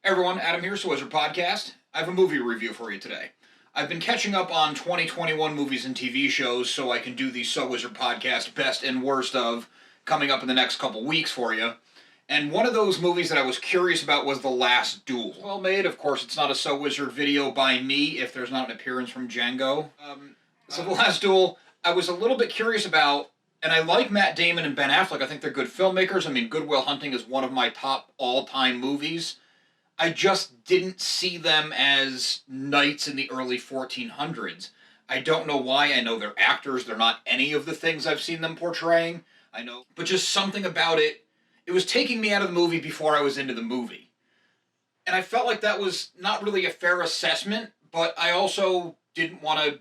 Hey everyone, Adam here, So Wizard Podcast. I have a movie review for you today. I've been catching up on 2021 movies and TV shows so I can do the So Wizard Podcast best and worst of coming up in the next couple weeks for you. And one of those movies that I was curious about was The Last Duel. Well made, of course, it's not a So Wizard video by me if there's not an appearance from Django. The Last Duel, I was a little bit curious about, and I like Matt Damon and Ben Affleck. I think they're good filmmakers. I mean, Good Will Hunting is one of my top all-time movies. I just didn't see them as knights in the early 1400s. I don't know why. I know they're actors. They're not any of the things I've seen them portraying. I know. But just something about it, it was taking me out of the movie before I was into the movie. And I felt like that was not really a fair assessment, but I also didn't want to,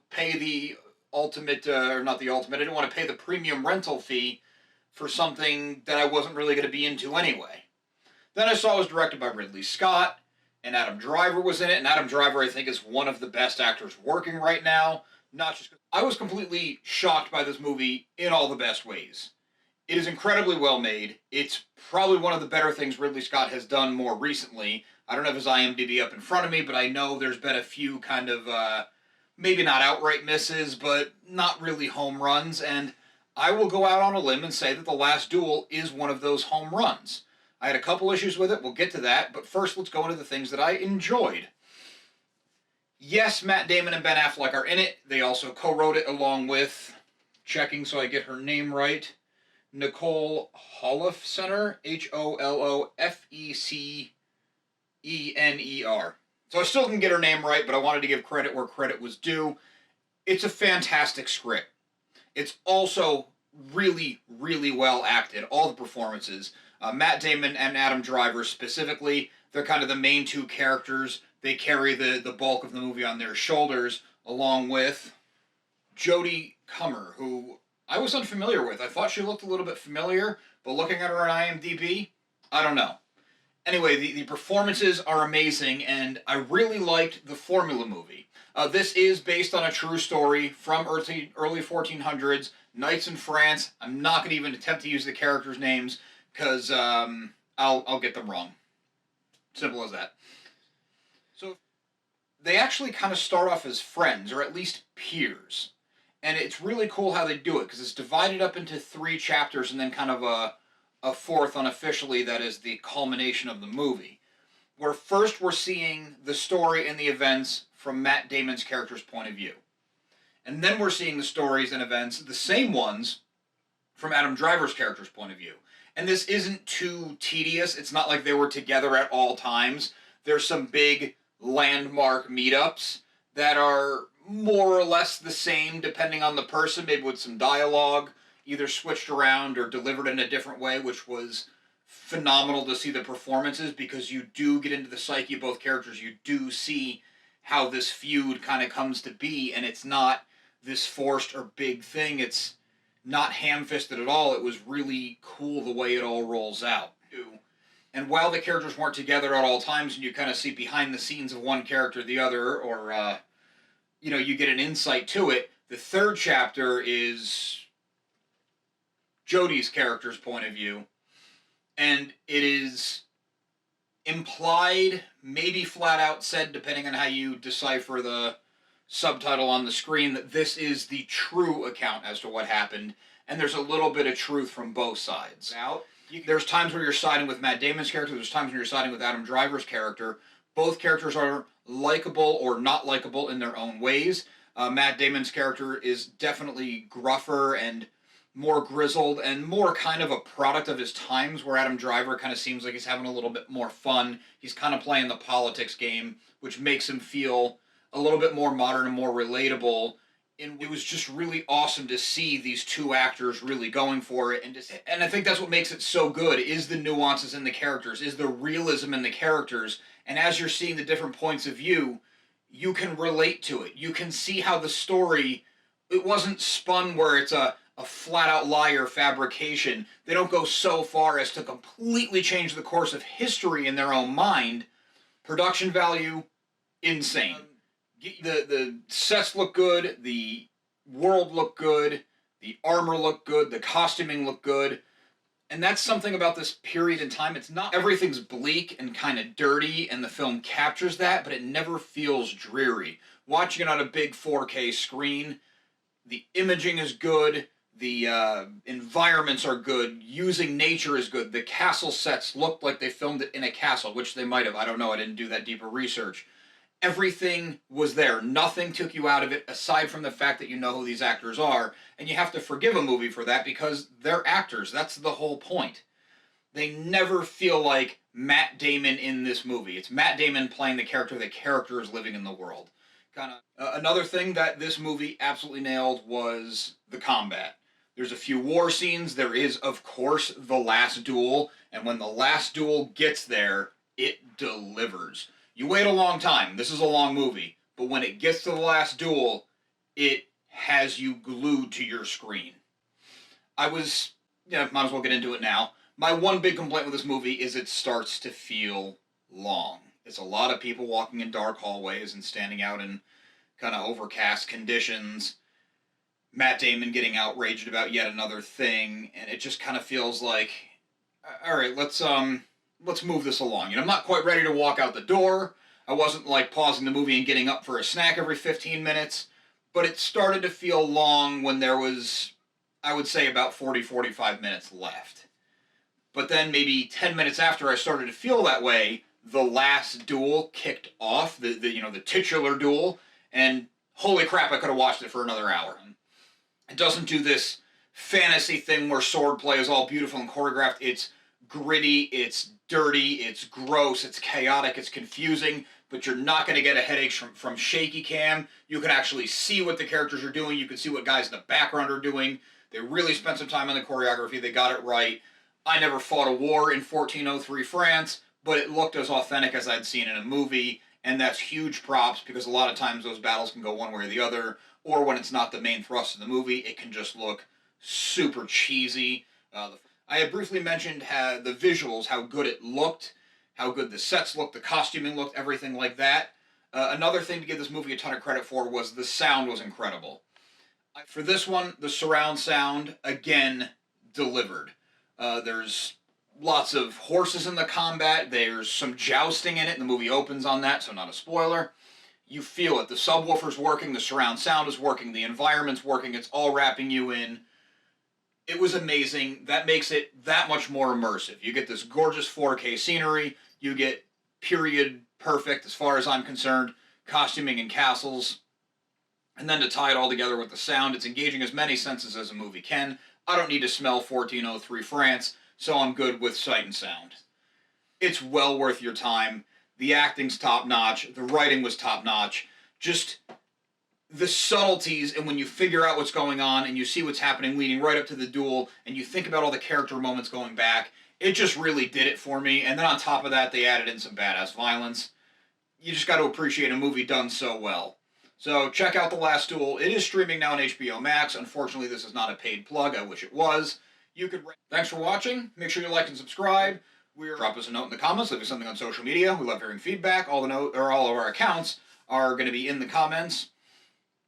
pay the ultimate, or not the ultimate, I didn't want to pay the premium rental fee for something that I wasn't really going to be into anyway. Then I saw it was directed by Ridley Scott, and Adam Driver was in it, and Adam Driver, I think, is one of the best actors working right now. Not just I was completely shocked by this movie in all the best ways. It is incredibly well made. It's probably one of the better things Ridley Scott has done more recently. I don't have his IMDb up in front of me, but I know there's been a few kind of, maybe not outright misses, but not really home runs, and I will go out on a limb and say that The Last Duel is one of those home runs. I had a couple issues with it. We'll get to that. But first, let's go into the things that I enjoyed. Yes, Matt Damon and Ben Affleck are in it. They also co-wrote it along with, checking so I get her name right, Nicole Holofcener, Holofeckener. So I still didn't get her name right, but I wanted to give credit where credit was due. It's a fantastic script. It's also really, really well acted. All the performances. Matt Damon and Adam Driver specifically, they're kind of the main two characters. They carry the bulk of the movie on their shoulders, along with Jodie Comer, who I was unfamiliar with. I thought she looked a little bit familiar, but looking at her on IMDb, I don't know. Anyway, the performances are amazing, and I really liked the formula movie. This is based on a true story from early 1400s, knights in France. I'm not going to even attempt to use the characters' names, because I'll get them wrong. Simple as that. So they actually kind of start off as friends, or at least peers. And it's really cool how they do it, because it's divided up into 3 chapters and then kind of a fourth unofficially that is the culmination of the movie. Where first we're seeing the story and the events from Matt Damon's character's point of view. And then we're seeing the stories and events, the same ones, from Adam Driver's character's point of view. And this isn't too tedious. It's not like they were together at all times. There's some big landmark meetups that are more or less the same depending on the person, maybe with some dialogue, either switched around or delivered in a different way, which was phenomenal to see the performances because you do get into the psyche of both characters. You do see how this feud kind of comes to be, and it's not this forced or big thing. It's not ham-fisted at all. It was really cool the way it all rolls out. And while the characters weren't together at all times, and you kind of see behind the scenes of one character or the other, or, you get an insight to it, the third chapter is Jodie's character's point of view, and it is implied, maybe flat out said, depending on how you decipher the subtitle on the screen, that this is the true account as to what happened, and there's a little bit of truth from both sides. There's times where you're siding with Matt Damon's character, there's times when you're siding with Adam Driver's character. Both characters are likable or not likable in their own ways. Matt Damon's character is definitely gruffer and more grizzled and more kind of a product of his times, where Adam Driver kind of seems like he's having a little bit more fun. He's kind of playing the politics game, which makes him feel a little bit more modern and more relatable. And it was just really awesome to see these two actors really going for it. And I think that's what makes it so good, is the nuances in the characters, is the realism in the characters. And as you're seeing the different points of view, you can relate to it. You can see how the story, it wasn't spun where it's a flat-out lie or fabrication. They don't go so far as to completely change the course of history in their own mind. Production value, insane. The sets look good, the world looked good, the armor looked good, the costuming looked good. And that's something about this period in time. It's not everything's bleak and kind of dirty, and the film captures that, but it never feels dreary. Watching it on a big 4K screen, the imaging is good, the environments are good, using nature is good. The castle sets looked like they filmed it in a castle, which they might have. I don't know. I didn't do that deeper research. Everything was there. Nothing took you out of it, aside from the fact that you know who these actors are, and you have to forgive a movie for that because they're actors. That's the whole point. They never feel like Matt Damon in this movie. It's Matt Damon playing the character is living in the world. Another thing that this movie absolutely nailed was the combat. There's a few war scenes. There is, of course, the last duel, and when the last duel gets there, it delivers. You wait a long time. This is a long movie. But when it gets to the last duel, it has you glued to your screen. Might as well get into it now. My one big complaint with this movie is it starts to feel long. It's a lot of people walking in dark hallways and standing out in kind of overcast conditions. Matt Damon getting outraged about yet another thing, and it just kind of feels like, all right, let's move this along. I'm not quite ready to walk out the door. I wasn't like pausing the movie and getting up for a snack every 15 minutes, but it started to feel long when there was, I would say, about 40-45 minutes left. But then maybe 10 minutes after I started to feel that way, the last duel kicked off, the titular duel, and holy crap, I could have watched it for another hour. It doesn't do this fantasy thing where swordplay is all beautiful and choreographed. It's gritty, it's dirty, it's gross, it's chaotic, it's confusing, but you're not going to get a headache from shaky cam. You can actually see what the characters are doing. You can see what guys in the background are doing. They really spent some time on the choreography. They got it right. I never fought a war in 1403 France, but it looked as authentic as I'd seen in a movie, and that's huge props because a lot of times those battles can go one way or the other, or when it's not the main thrust of the movie, it can just look super cheesy. I had briefly mentioned the visuals, how good it looked, how good the sets looked, the costuming looked, everything like that. Another thing to give this movie a ton of credit for was the sound was incredible. For this one, the surround sound, again, delivered. There's lots of horses in the combat. There's some jousting in it. The movie opens on that, so not a spoiler. You feel it. The subwoofer's working. The surround sound is working. The environment's working. It's all wrapping you in. It was amazing. That makes it that much more immersive. You get this gorgeous 4K scenery. You get period perfect, as far as I'm concerned, costuming and castles. And then to tie it all together with the sound, it's engaging as many senses as a movie can. I don't need to smell 1403 France, so I'm good with sight and sound. It's well worth your time. The acting's top-notch. The writing was top-notch. Just the subtleties, and when you figure out what's going on and you see what's happening leading right up to the duel, and you think about all the character moments going back, it just really did it for me. And then on top of that, they added in some badass violence. You just got to appreciate a movie done so well. So check out The Last Duel. It is streaming now on HBOMax. Unfortunately, this is not a paid plug. I wish it was. Thanks for watching. Make sure you like and subscribe. Drop us a note in the comments. Leave us something on social media. We love hearing feedback. All of our accounts are going to be in the comments.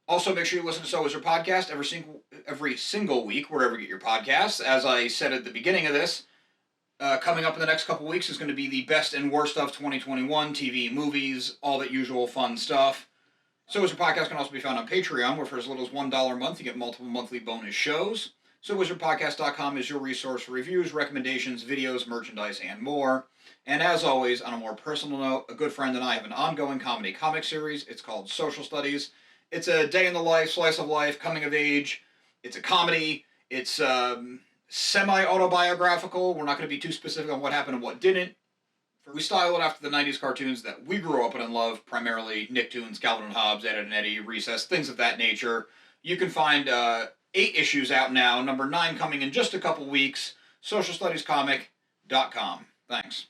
Also, make sure you listen to So Is Your Podcast every single week, wherever you get your podcasts. As I said at the beginning of this, coming up in the next couple weeks is going to be the best and worst of 2021, TV, movies, all that usual fun stuff. So Is Your Podcast can also be found on Patreon, where for as little as $1 a month, you get multiple monthly bonus shows. SoIsYourPodcast.com is your resource for reviews, recommendations, videos, merchandise, and more. And as always, on a more personal note, a good friend and I have an ongoing comedy comic series. It's called Social Studies. It's a day in the life, slice of life, coming of age. It's a comedy. It's semi-autobiographical. We're not going to be too specific on what happened and what didn't. We style it after the 90s cartoons that we grew up in and loved, primarily Nicktoons, Calvin and Hobbes, Ed, Edd and Eddy, Recess, things of that nature. You can find 8 issues out now, number 9 coming in just a couple weeks, socialstudiescomic.com. Thanks.